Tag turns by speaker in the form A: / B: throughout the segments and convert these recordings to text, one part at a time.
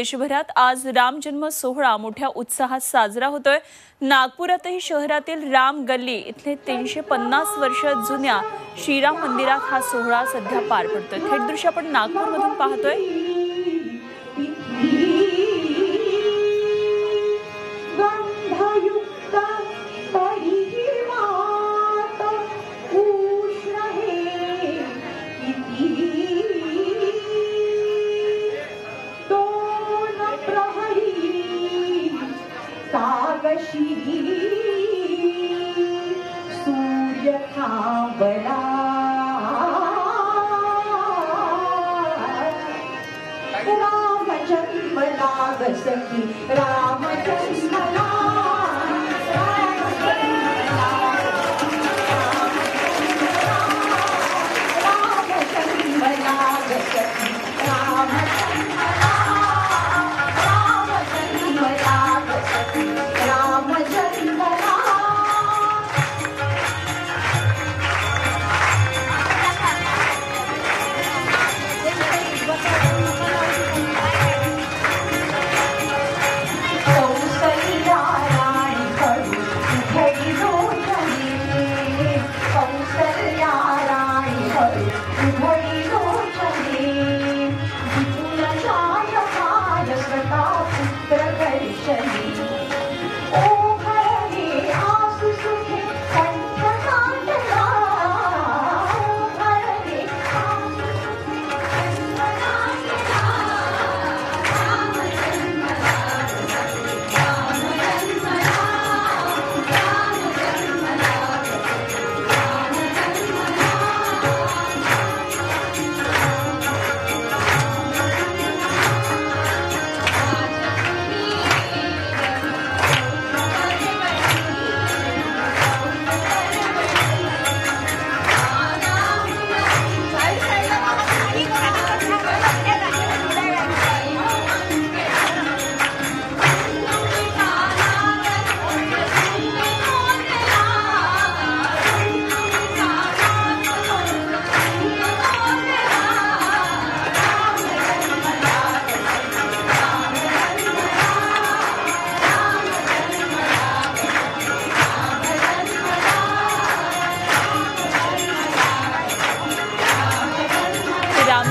A: देशभरात आज राम जन्म सोहळा मोठ्या उत्साहात साजरा होतोय। नागपुरातही शहरातील राम गल्ली इथले 350 वर्ष जुन्या श्रीराम मंदिरात हा सोहळा सध्या पार पडतोय। थेट दृश्य आपण नागपूरमधून पाहतोय।
B: सूर्य थांबला राम जन्मला ग सखी राम जन्मला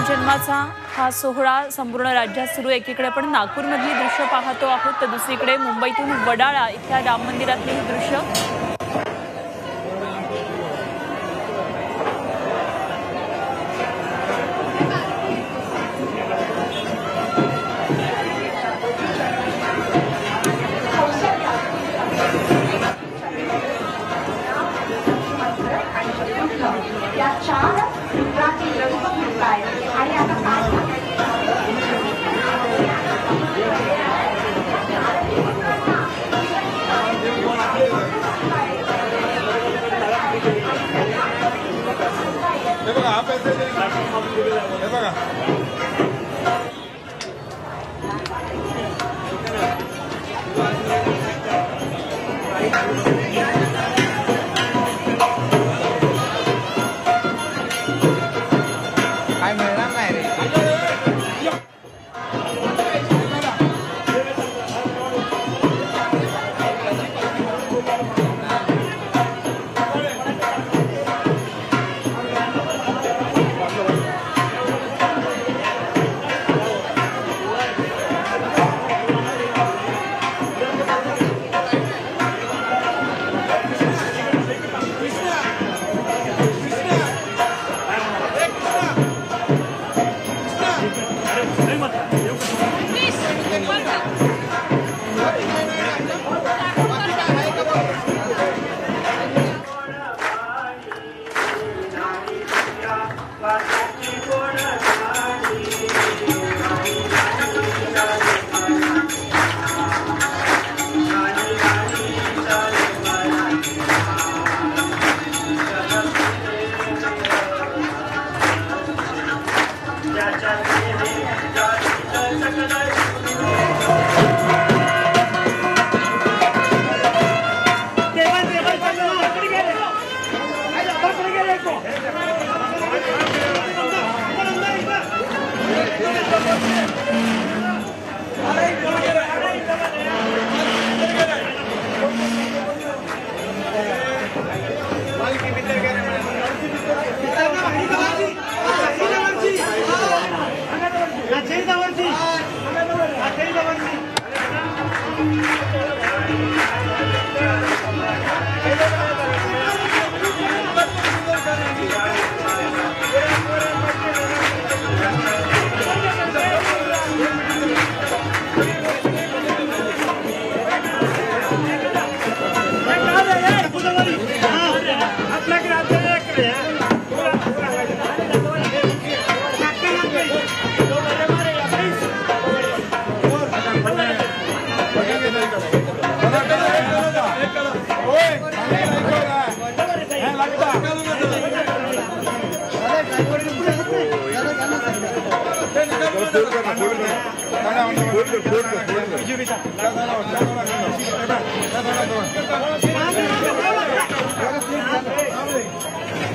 A: जन्माचा हा सोहळा संपूर्ण राज्यात सुरू आहे। एकीकडे आपण नागपूरमधली दृश्य पाहतो आहोत तर दुसरीकडे मुंबईतून वडाळा इथल्या राम मंदिरातली ही दृश्य।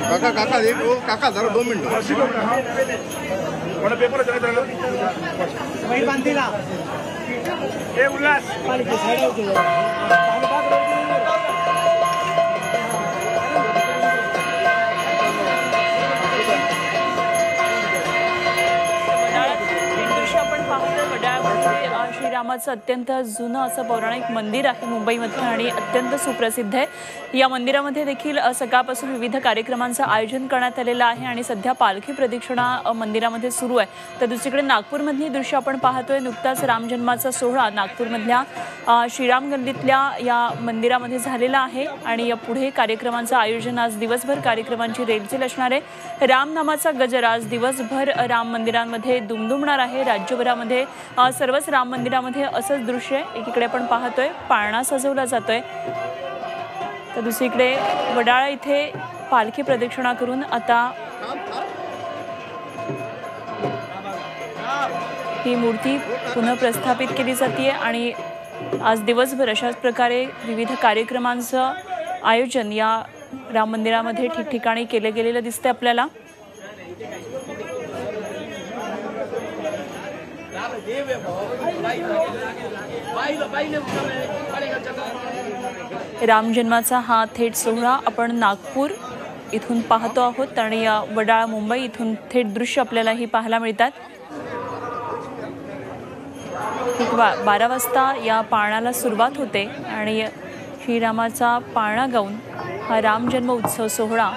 C: काका काका एक काका जरा 2 मिनिटं पेपर उल्हास
A: श्रीरामाचं अत्यंत जुनं असं पौराणिक मंदिर आहे मुंबईमध्ये आणि अत्यंत सुप्रसिद्ध आहे। या मंदिरामध्ये देखील सकाळपासून विविध कार्यक्रमांचं आयोजन करण्यात आलेलं आहे आणि सध्या पालखी प्रदक्षिणा मंदिरामध्ये सुरू आहे। तर दुसरीकडे नागपूरमधली दृश्य आपण पाहतोय। नुकताच राम जन्माचा सोहळा नागपूरमधल्या श्रीराम गल्लीतल्या या मंदिरामध्ये झालेला आहे आणि या पुढे कार्यक्रमांचं आयोजन आज दिवसभर कार्यक्रमांची रेलचेल असणार आहे। राम नामाचा गजर आज दिवसभर राम मंदिरांमध्ये दुमदुमणार आहे। राज्यभरामध्ये सर्वच राम मंदिरामध्ये असंच दृश्य एकीकडे आपण पाहतोय पाळणा सजवला जातोय तर दुसरीकडे वडाळा इथे पालखी प्रदक्षिणा करून आता ही मूर्ती पुन्हा प्रस्थापित केली जाते आणि आज दिवसभर अशाच प्रकारे विविध कार्यक्रमांचं आयोजन या राम मंदिरामध्ये ठिकठिकाणी केले गेलेलं दिसते आपल्याला। राम जन्माचा हा थेट सोहळा आपण नागपूर इथून पाहतो आहोत आणि वडाळा मुंबई इथून थेट दृश्य आपल्याला ही पाहायला मिळतात। 12 वाजता या पाळण्याला सुरुवात होते आणि श्रीरामाचा पाळणा गाऊन हा राम जन्म उत्सव सोहळा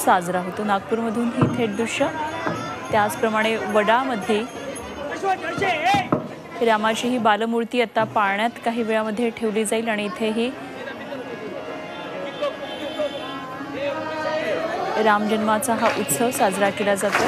A: साजरा होतो। नागपूरमधून ही थेट दृश्य त्याचप्रमाणे वडाळामध्ये रामाची ही बालमूर्ती आता पाळण्यात काही वेळामध्ये ठेवली जाईल आणि इथेही राम जन्माचा हा उत्सव साजरा केला जातो।